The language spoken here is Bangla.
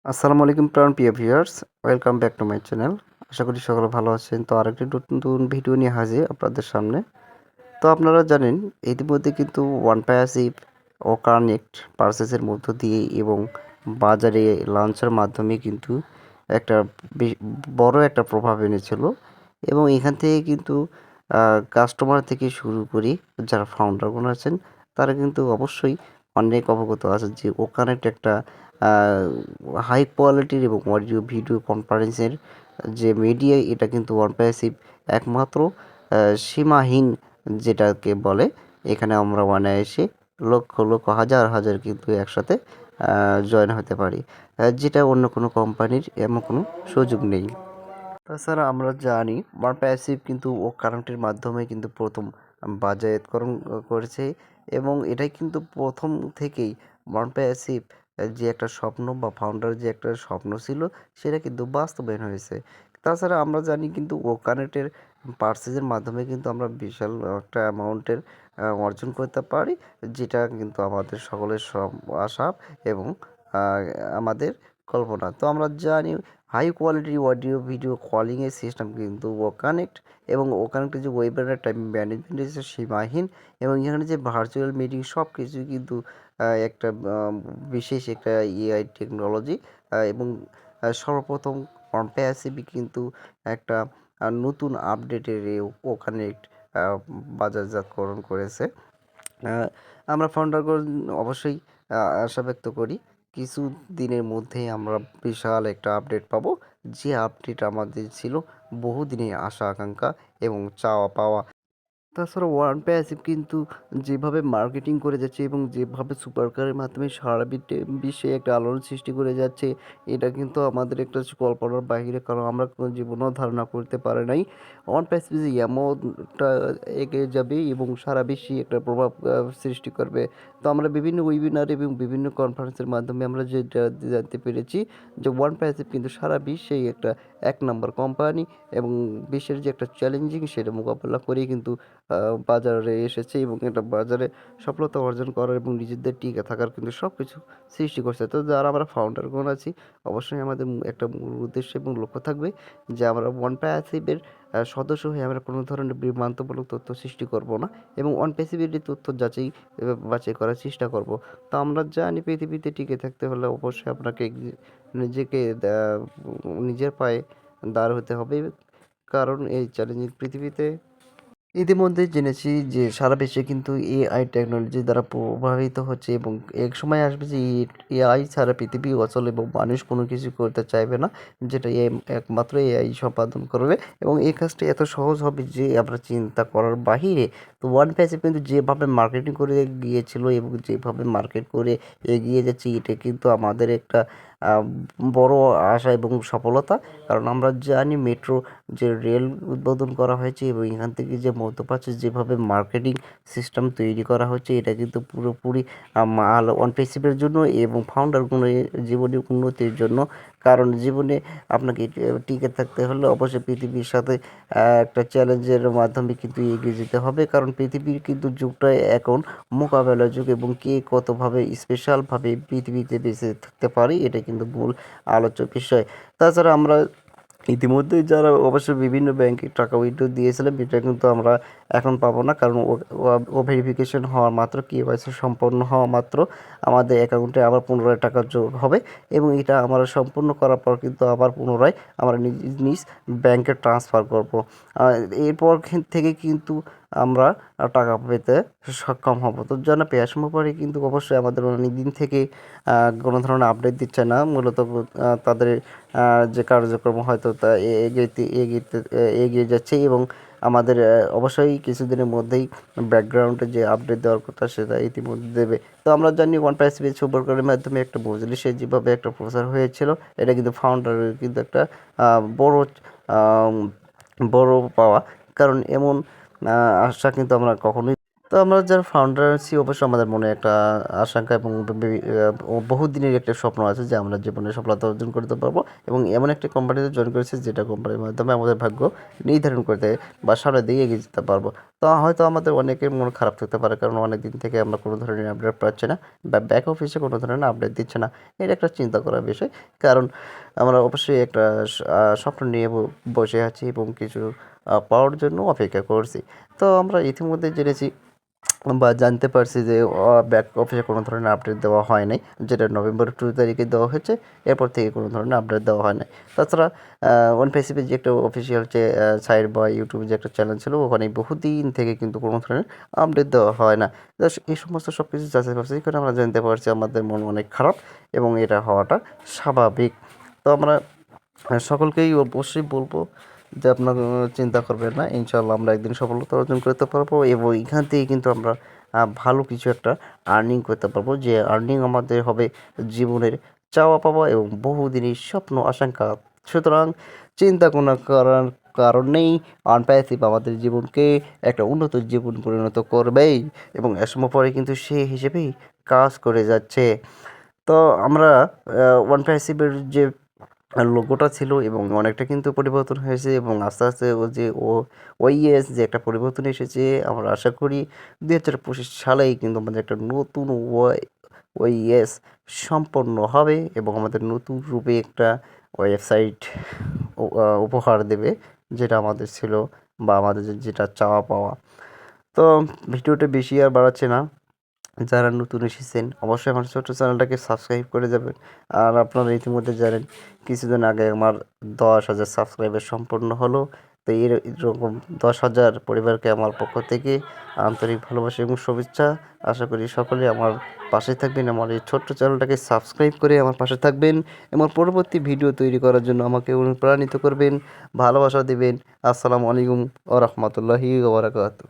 আসসালামু আলাইকুম প্রিয় viewers, welcome back to my channel. আশা করি সকলে ভালো আছেন। তো আরেকটি নতুন ভিডিও নিয়ে হাজির আপনাদের সামনে। তো আপনারা জানেন ইতিমধ্যে কিন্তু ওয়ান প্যাসিভ ও কানেক্ট পারচেসের মধ্য দিয়ে এবং বাজারে লঞ্চের মাধ্যমে কিন্তু একটা বড় একটা প্রভাব এনেছিল এবং এখান থেকে কিন্তু কাস্টমার থেকে শুরু করে যারা ফাউন্ডারগণ আছেন তারা কিন্তু অবশ্যই অনেক অবগত আছে যে ও কানেক্ট একটা হাই কোয়ালিটির এবং অডিও ভিডিও কনফারেন্সের যে মিডিয়া, এটা কিন্তু ওয়ান প্যাসিভ একমাত্র সীমাহীন যেটাকে বলে। এখানে আমরা অনায়াসে লক্ষ লক্ষ হাজার হাজার কিন্তু একসাথে জয়েন হতে পারি, যেটা অন্য কোনো কোম্পানির এমন কোনো সুযোগ নেই। তাছাড়া আমরা জানি ওয়ান প্যাসিভ কিন্তু ও কারেন্টের মাধ্যমে কিন্তু প্রথম বাজায়াতকরণ করেছে এবং এটাই কিন্তু প্রথম থেকেই ওয়ান প্যাসিভ যে একটা স্বপ্ন বা ফাউন্ডার যে একটা স্বপ্ন ছিল সেটা কিন্তু বাস্তবায়ন হয়েছে। তাছাড়া আমরা জানি কিন্তু ও কানেক্টের পার্সেসের মাধ্যমে কিন্তু আমরা বিশাল একটা অ্যামাউন্টের অর্জন করতে পারি, যেটা কিন্তু আমাদের সকলের সব আশা এবং আহ, আমাদের কল্পনা। তো আমরা জানি হাই কোয়ালিটি অডিও ভিডিও কলিংয়ের সিস্টেম কিন্তু ও কানেক্ট এবং ও কানেক্টের যে ওয়েবিনার টাইম ম্যানেজমেন্ট হচ্ছে সীমাহীন এবং এখানে যে ভার্চুয়াল মিটিং সব কিছুই কিন্তু একটা বিশেষ একটা এআই টেকনোলজি এবং সর্বপ্রথম প্যাসিভি কিন্তু একটা নতুন আপডেটের ও কানেক্ট বাজারজাতকরণ করেছে। আহ, আমরা ফাউন্ডারগণ অবশ্যই আশা ব্যক্ত করি কিছু দিনের মধ্যেই আমরা বিশাল একটা আপডেট পাবো, যে আপডেট আমাদের ছিল বহুদিনের আশা আকাঙ্ক্ষা এবং চাওয়া পাওয়া। তাছাড়া ওয়ান প্যাসিভ কিন্তু যেভাবে মার্কেটিং করে যাচ্ছে এবং যেভাবে সুপার কারের মাধ্যমে সারা বিশ্বে একটা আলোড়ন সৃষ্টি করে যাচ্ছে, এটা কিন্তু আমাদের একটা কল্পনার বাইরে, কারণ আমরা কোনো জীবনেও ধারণা করতে পারি নাই ওয়ান প্যাসিভ যে এমনটা এগিয়ে যাবে এবং সারা বিশ্বে একটা প্রভাব সৃষ্টি করবে। তো আমরা বিভিন্ন ওয়েবিনার এবং বিভিন্ন কনফারেন্সের মাধ্যমে আমরা যেটা জানতে পেরেছি যে ওয়ান প্যাসিভ কিন্তু সারা বিশ্বেই একটা এক নম্বর কোম্পানি এবং বিশ্বের যে একটা চ্যালেঞ্জিং সেটা মোকাবেলা করেই কিন্তু বাজারে এসেছে এবং এটা বাজারে সফলতা অর্জন করার এবং নিজেদের টিকে থাকার কিন্তু সব কিছু সৃষ্টি করছে। তো যারা আমরা ফাউন্ডারগণ আছি অবশ্যই আমাদের একটা মূল উদ্দেশ্য এবং লক্ষ্য থাকবে যে আমরা ওয়ান প্যাসিভের সদস্য হয়ে আমরা কোনো ধরনের বিভ্রান্তমূলক তথ্য সৃষ্টি করব না এবং ওয়ান প্যাসিভের তথ্য বাছাই করার চেষ্টা করব। তো আমরা জানি পৃথিবীতে টিকে থাকতে হলে অবশ্যই আপনাকে নিজেকে নিজের পায়ে দাঁড় হতে হবে, কারণ এই চ্যালেঞ্জিং পৃথিবীতে ইতিমধ্যে জেনেছি যে সারা বিশ্বে কিন্তু এআই টেকনোলজি দ্বারা প্রভাবিত হচ্ছে এবং এক সময় আসবে যে এআই ছাড়া পৃথিবী অচল এবং মানুষ কোনো কিছু করতে চাইবে না, যেটা একমাত্র এআই সম্পাদন করবে এবং এই কাজটি এত সহজ হবে যে আমরা চিন্তা করার বাহিরে। তো ওয়ান প্যাসিভ কিন্তু যেভাবে মার্কেটিং করে গিয়েছিল এবং যেভাবে মার্কেট করে এগিয়ে যাচ্ছে, এটা কিন্তু আমাদের একটা আহ, বড় আশা এবং সফলতা। কারণ আমরা জানি মেট্রো যে রেল উদ্বোধন করা হয়েছে এবং এখান থেকে যে মধ্যপ্রাচ্যে যেভাবে মার্কেটিং সিস্টেম তৈরি করা হচ্ছে, এটা কিন্তু পুরোপুরি মাল ওয়ান প্যাসিভের জন্য এবং ফাউন্ডারগুলোর জীবনের উন্নতির জন্য। কারণ জীবনে আপনাকে টিকে থাকতে হলে অবশ্যই পৃথিবীর সাথে একটা চ্যালেঞ্জের মাধ্যমে কিন্তু এগিয়ে যেতে হবে, কারণ পৃথিবীর কিন্তু যুগটা এখন মোকাবেলার যুগ এবং কে কতভাবে স্পেশালভাবে পৃথিবীতে বেঁচে থাকতে পারে এটা কিন্তু মূল আলোচ্য বিষয়। তাছাড়া আমরা ইতিমধ্যেই যারা অবশ্যই বিভিন্ন ব্যাংকে টাকা উইথড্র দিয়েছিলাম, এটা কিন্তু আমরা এখন পাবো না, কারণ ও ভেরিফিকেশন হওয়া মাত্র কেওয়াইসি সম্পন্ন হওয়া মাত্র আমাদের অ্যাকাউন্টে আবার পুনরায় টাকা যোগ হবে এবং এটা আমরা সম্পূর্ণ করার পর কিন্তু আবার পুনরায় আমরা নিজ নিজ ব্যাংকে ট্রান্সফার করব। এরপর থেকে কিন্তু আমরা টাকা পেতে সক্ষম হব। তো যারা পেয়ার পরে কিন্তু অবশ্যই আমাদের অনেক দিন থেকে কোনো ধরনের আপডেট দিচ্ছে না, মূলত তাদের যে কার্যক্রম হয়তো তা এগিয়ে যাচ্ছে এবং আমাদের অবশ্যই কিছুদিনের মধ্যেই ব্যাকগ্রাউন্ডে যে আপডেট দেওয়ার কথা সেটা ইতিমধ্যে দেবে। তো আমরা জানি ওয়ান প্যাসিফিক সুপারকারের মাধ্যমে একটা মজলিসে যেভাবে একটা প্রচার হয়েছিল, এটা কিন্তু ফাউন্ডারের কিন্তু একটা বড় আম, বড় পাওয়া, কারণ এমন আশা কিন্তু আমরা কখনোই তো আমরা যারা ফাউন্ডার আছি অবশ্যই আমাদের মনে একটা আশঙ্কা এবং বহুদিনের একটা স্বপ্ন আছে যে আমরা জীবনে সফলতা অর্জন করতে পারবো এবং এমন একটা কোম্পানিতে জয়েন করেছি যেটা কোম্পানির মাধ্যমে আমাদের ভাগ্য নির্ধারণ করতে বা সামনের দিকে এগিয়ে যেতে পারবো। তো হয়তো আমাদের অনেকের মন খারাপ থাকতে পারে কারণ অনেক দিন থেকে আমরা কোনো ধরনের আপডেট পাচ্ছি না বা ব্যাক অফিসে কোনো ধরনের আপডেট দিচ্ছে না। এটা একটা চিন্তা করার বিষয়, কারণ আমরা অবশ্যই একটা স্বপ্ন নিয়ে বসে আছি এবং কিছু পাওয়ার জন্য অপেক্ষা করছি। তো আমরা ইতিমধ্যে জেনেছি বা জানতে পারছি যে ব্যাক অফিসে কোনো ধরনের আপডেট দেওয়া হয় নাই, যেটা নভেম্বর 2 তারিখে দেওয়া হয়েছে। এরপর থেকে কোনো ধরনের আপডেট দেওয়া হয় নাই। তাছাড়া ওয়ান পেসিফিক যে একটা অফিসিয়াল যে সাইট বা ইউটিউব যে একটা চ্যানেল ছিল ওখানে বহুদিন থেকে কিন্তু কোনো ধরনের আপডেট দেওয়া হয় না। জাস্ট এই সমস্ত সব কিছু যাচাই বাছাই করে আমরা জানতে পারছি আমাদের মন অনেক খারাপ এবং এটা হওয়াটা স্বাভাবিক। তো আমরা সকলকেই অবশ্যই বলবো যে আপনারা চিন্তা করবেন না, ইনশাল্লাহ আমরা একদিন সফলতা অর্জন করতে পারবো এবং এখান থেকে কিন্তু আমরা ভালো কিছু একটা আর্নিং করতে পারবো, যে আর্নিং আমাদের হবে জীবনের চাওয়া পাওয়া এবং বহুদিনের স্বপ্ন আকাঙ্ক্ষা। সুতরাং চিন্তা কোনো করার কারণ নেই, আনপ্যাসিভ আমাদের জীবনকে একটা উন্নত জীবন পরিণত করবেই এবং এ সময় পরে কিন্তু সে হিসেবেই কাজ করে যাচ্ছে। তো আমরা ওয়ান প্যাসিভের যে লোগোটা ছিল এবং অনেকটা কিন্তু পরিবর্তন হয়েছে এবং আস্তে আস্তে ও যে ওইএস যে একটা পরিবর্তন এসেছে, আমরা আশা করি 2025 সালেই কিন্তু আমাদের একটা নতুন ওইএস সম্পন্ন হবে এবং আমাদের নতুন রূপে একটা ওয়েবসাইট উপহার দেবে, যেটা আমাদের ছিল বা আমাদের যেটা চাওয়া পাওয়া। তো ভিডিওটা বেশি আর বাড়াচ্ছে না, যারা নতুন এসেছেন অবশ্যই আমার ছোট্ট চ্যানেলটাকে সাবস্ক্রাইব করে যাবেন। আর আপনারা ইতিমধ্যে জানেন কিছুদিন আগে আমার 10,000 সাবস্ক্রাইবার সম্পূর্ণ হলো। তো এরকম 10,000 পরিবারকে আমার পক্ষ থেকে আন্তরিক ভালোবাসা এবং শুভেচ্ছা। আশা করি সকলে আমার পাশে থাকবেন, আমার এই ছোট্ট চ্যানেলটাকে সাবস্ক্রাইব করে আমার পাশে থাকবেন এবং পরবর্তী ভিডিও তৈরি করার জন্য আমাকে অনুপ্রাণিত করবেন, ভালোবাসা দেবেন। আসসালামু আলাইকুম ওয়া রাহমাতুল্লাহি ওয়া বারাকাতুহু।